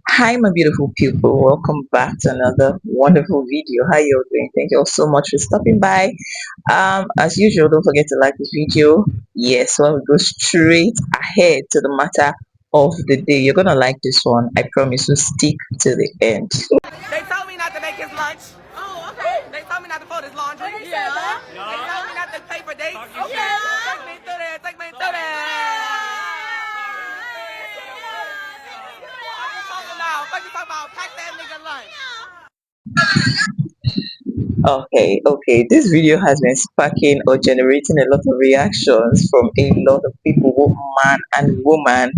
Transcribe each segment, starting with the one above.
Hi, my beautiful people. Welcome back to another wonderful video. How you all doing? Thank you all so much for stopping by. As usual, don't forget to like this video. Yes, so we go straight ahead to the matter of the day. You're gonna like this one. I promise. So stick to the end. They told me not to make his lunch. Oh, okay. They told me not to fold his laundry. Yeah. They told me not to pay for dates. Okay. Take me through there. Take me through there. What you talking about? What you talking about? Pack that nigga lunch. Okay. This video has been sparking or generating a lot of reactions from a lot of people, both man and woman,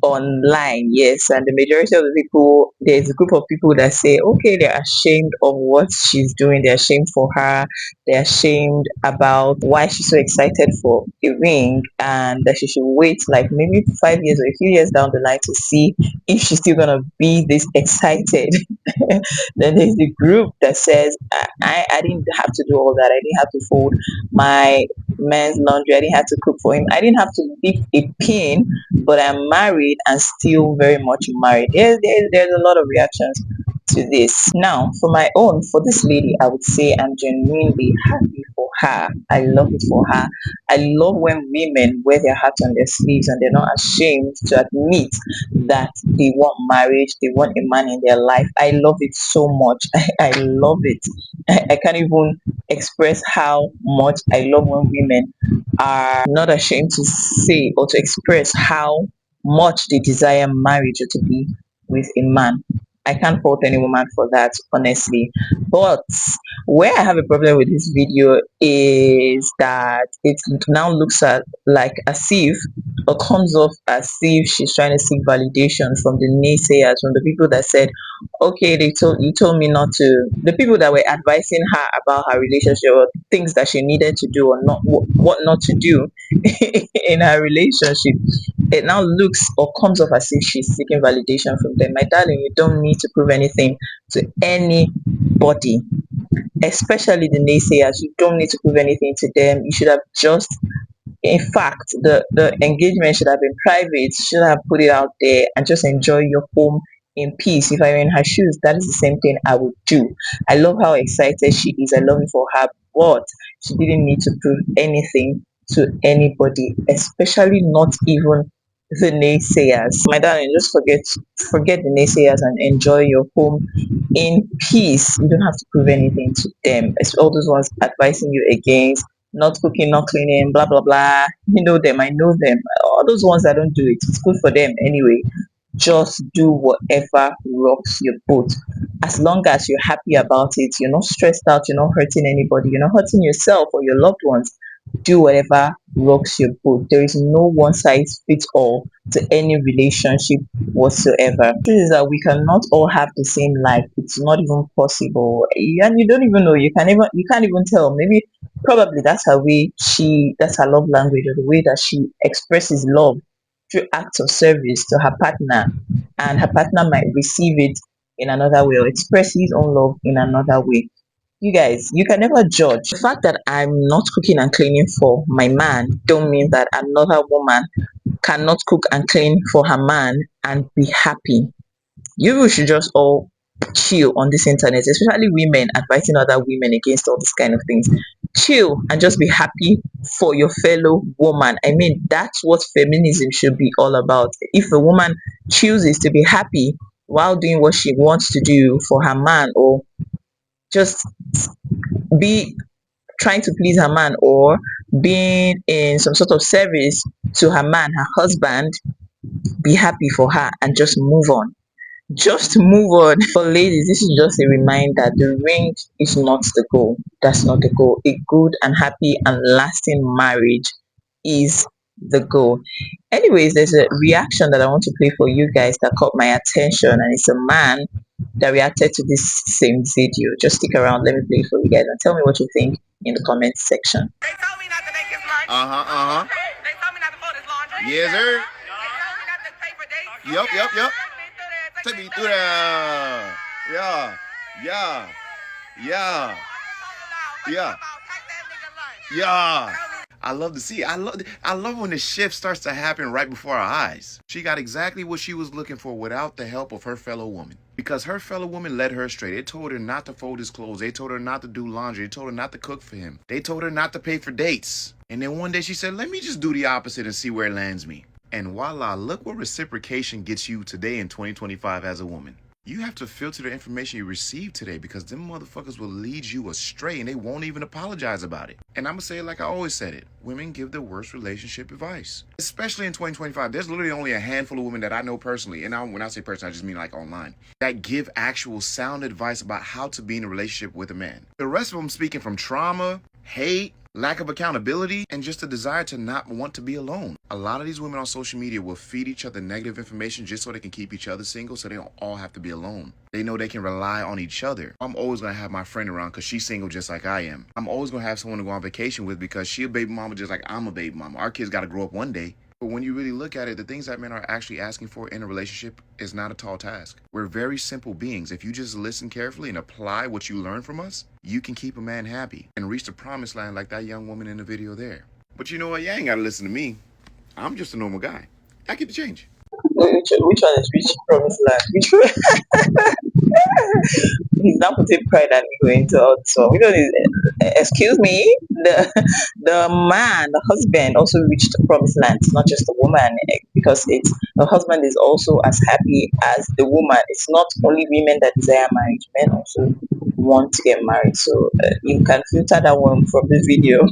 online. Yes, and the majority of the people, there's a group of people that say okay, they're ashamed of what she's doing, they're ashamed for her, they're ashamed about why she's so excited for a ring, and that she should wait like maybe 5 years or a few years down the line to see if she's still gonna be this excited. Then there's the group that says I didn't have to do all that, I didn't have to fold my men's laundry, I didn't have to cook for him, I didn't have to lift a pin, but I'm married and still very much married. There's a lot of reactions to this. Now, for my own, for this lady, I would say I'm genuinely happy for her. I love it for her. I love when women wear their heart on their sleeves and they're not ashamed to admit that they want marriage, they want a man in their life. I love it so much. I love it. I can't even express how much I love when women are not ashamed to say or to express how much they desire marriage or to be with a man. I can't fault any woman for that, honestly. But where I have a problem with this video is that it now looks at like as if or comes off as if she's trying to seek validation from the naysayers, from the people that said, okay, you told me not to, the people that were advising her about her relationship or things that she needed to do or not what not to do in her relationship. It now looks or comes off as if she's seeking validation from them. My darling, you don't need to prove anything to anybody, especially the naysayers. You don't need to prove anything to them. You should have just, in fact, the engagement should have been private. Should have put it out there and just enjoy your home in peace. If I were in her shoes, that is the same thing I would do. I love how excited she is. I love it for her, but she didn't need to prove anything to anybody, especially not even the naysayers. My darling, just forget the naysayers and enjoy your home in peace. You don't have to prove anything to them. It's all those ones advising you against not cooking, not cleaning, blah blah blah. You know them, I know them. All those ones that don't do it, it's good for them anyway. Just do whatever rocks your boat. As long as you're happy about it, you're not stressed out, you're not hurting anybody, you're not hurting yourself or your loved ones. Do whatever rocks your boat. There is no one size fits all to any relationship whatsoever. This is that we cannot all have the same life. It's not even possible. And you don't even know. You can't even tell. Maybe probably that's her way, that's her love language, or the way that she expresses love through acts of service to her partner, and her partner might receive it in another way or express his own love in another way. You guys, you can never judge. The fact that I'm not cooking and cleaning for my man don't mean that another woman cannot cook and clean for her man and be happy. You should just all chill on this internet, especially women advising other women against all these kind of things. Chill and just be happy for your fellow woman. I mean, that's what feminism should be all about. If a woman chooses to be happy while doing what she wants to do for her man, or just be trying to please her man, or being in some sort of service to her man, her husband, be happy for her and just move on. Just move on. For ladies, this is just a reminder, the ring is not the goal. That's not the goal. A good and happy and lasting marriage is the goal. Anyways, there's a reaction that I want to play for you guys that caught my attention, and it's a man that reacted to this same video. Just stick around, let me play it for you guys and tell me what you think in the comment section. They told me not to make his lunch. They told me not to fold his laundry. Yes, sir. They told me not to pay for dates. Yep. Take Take me through there. Yeah. Yeah. What you talking about? Yeah. Pack that nigga lunch. Yeah. I love to see. I love when the shift starts to happen right before our eyes. She got exactly what she was looking for without the help of her fellow woman. Because her fellow woman led her astray. They told her not to fold his clothes. They told her not to do laundry. They told her not to cook for him. They told her not to pay for dates. And then one day she said, let me just do the opposite and see where it lands me. And voila, look what reciprocation gets you today in 2025 as a woman. You have to filter the information you receive today because them motherfuckers will lead you astray and they won't even apologize about it. And I'm gonna say it like I always said it. Women give the worst relationship advice. Especially in 2025. There's literally only a handful of women that I know personally, and when I say personally, I just mean like online, that give actual sound advice about how to be in a relationship with a man. The rest of them speaking from trauma, hate, lack of accountability, and just a desire to not want to be alone. A lot of these women on social media will feed each other negative information just so they can keep each other single so they don't all have to be alone. They know they can rely on each other. I'm always going to have my friend around because she's single just like I am. I'm always going to have someone to go on vacation with because she's a baby mama just like I'm a baby mama. Our kids got to grow up one day. But when you really look at it, the things that men are actually asking for in a relationship is not a tall task. We're very simple beings. If you just listen carefully and apply what you learn from us, you can keep a man happy and reach the promised land like that young woman in the video there. But you know what? You ain't got to listen to me. I'm just a normal guy. I get to change. Which one is which promised land? Which one? He's now putting pride and ego into all this one. Which one is, excuse me, the man, the husband also reached the promised land. It's not just the woman, because it's the husband is also as happy as the woman. It's not only women that desire marriage; men also want to get married. So you can filter that one from the video.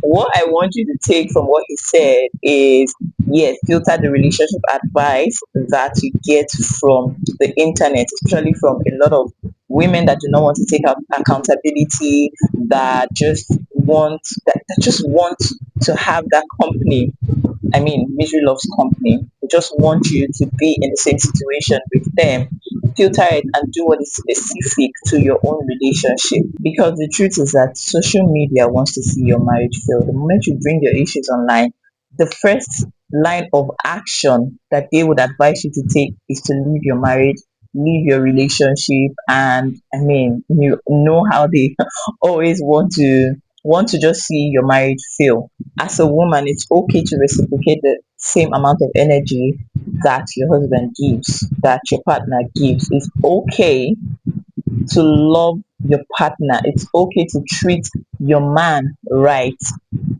What I want you to take from what he said is, yes, filter the relationship advice that you get from the internet, especially from a lot of women that do not want to take accountability, that just want to have that company. I mean, misery loves company. They just want you to be in the same situation with them. Filter it and do what is specific to your own relationship. Because the truth is that social media wants to see your marriage fail. The moment you bring your issues online, the first line of action that they would advise you to take is to leave your marriage, leave your relationship, and I mean, you know how they always want to just see your marriage fail. As a woman, it's okay to reciprocate the same amount of energy that your husband gives, that your partner gives. It's okay to love your partner. It's okay to treat your man right.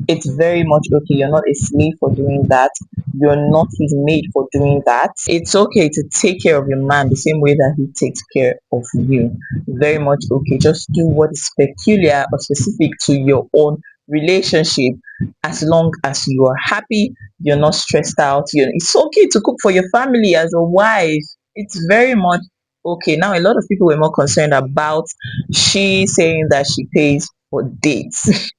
It's very much okay. You're not a slave for doing that. You're not his maid for doing that. It's okay to take care of your man the same way that he takes care of you. Very much okay. Just do what is peculiar or specific to your own relationship. As long as you are happy, you're not stressed out. It's okay to cook for your family as a wife. It's very much okay. Now, a lot of people were more concerned about she saying that she pays for dates.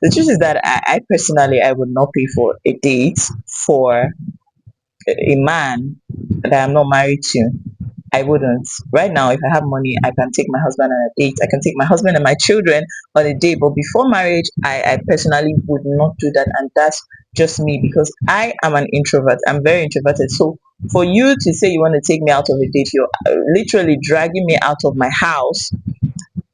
The truth is that I personally I would not pay for a date for a man that I'm not married to. I wouldn't. Right now, if I have money, I can take my husband on a date. I can take my husband and my children on a date. But before marriage, I personally would not do that. And that's just me because I am an introvert. I'm very introverted. So for you to say you want to take me out of a date, you're literally dragging me out of my house,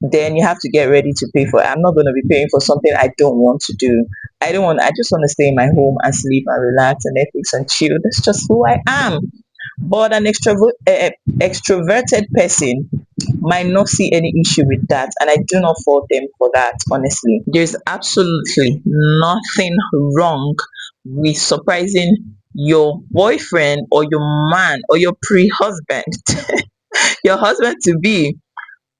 then you have to get ready to pay for it. I'm not going to be paying for something I don't want to do. I just want to stay in my home and sleep and relax and Netflix and chill. That's just who I am. But an extroverted person might not see any issue with that. And I do not fault them for that, honestly. There's absolutely nothing wrong with surprising your boyfriend or your man or your pre-husband, your husband to be,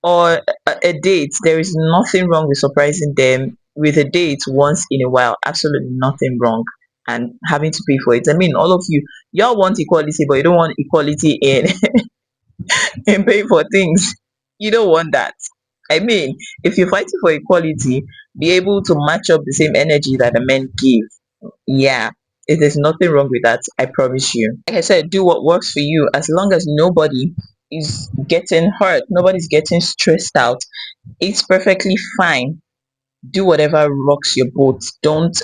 or a date. There is nothing wrong with surprising them with a date once in a while. Absolutely nothing wrong. And having to pay for it. I mean, all of y'all want equality, but you don't want equality in in paying for things. You don't want that. I mean, if you're fighting for equality, be able to match up the same energy that the men give. Yeah, there's nothing wrong with that. I promise you. Like I said, do what works for you. As long as nobody is getting hurt, nobody's getting stressed out, it's perfectly fine. Do whatever rocks your boat. Don't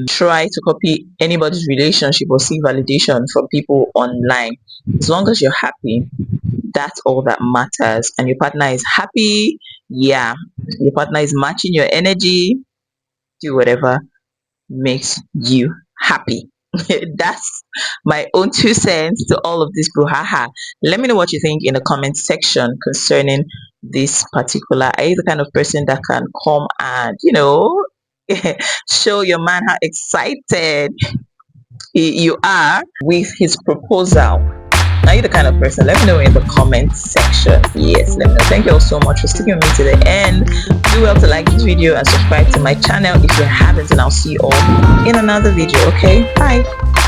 try to copy anybody's relationship or seek validation from people online. As long as you're happy, that's all that matters. And your partner is happy, yeah, your partner is matching your energy, Do whatever makes you happy. That's my own 2 cents to all of this brouhaha. Let me know what you think in the comment section concerning this particular. Are you the kind of person that can come and, show your man how excited you are with his proposal? Are you the kind of person? Let me know in the comment section. Yes, let me know. Thank you all so much for sticking with me to the end. Do well to like this video and subscribe to my channel if you haven't, and I'll see you all in another video. Okay, bye.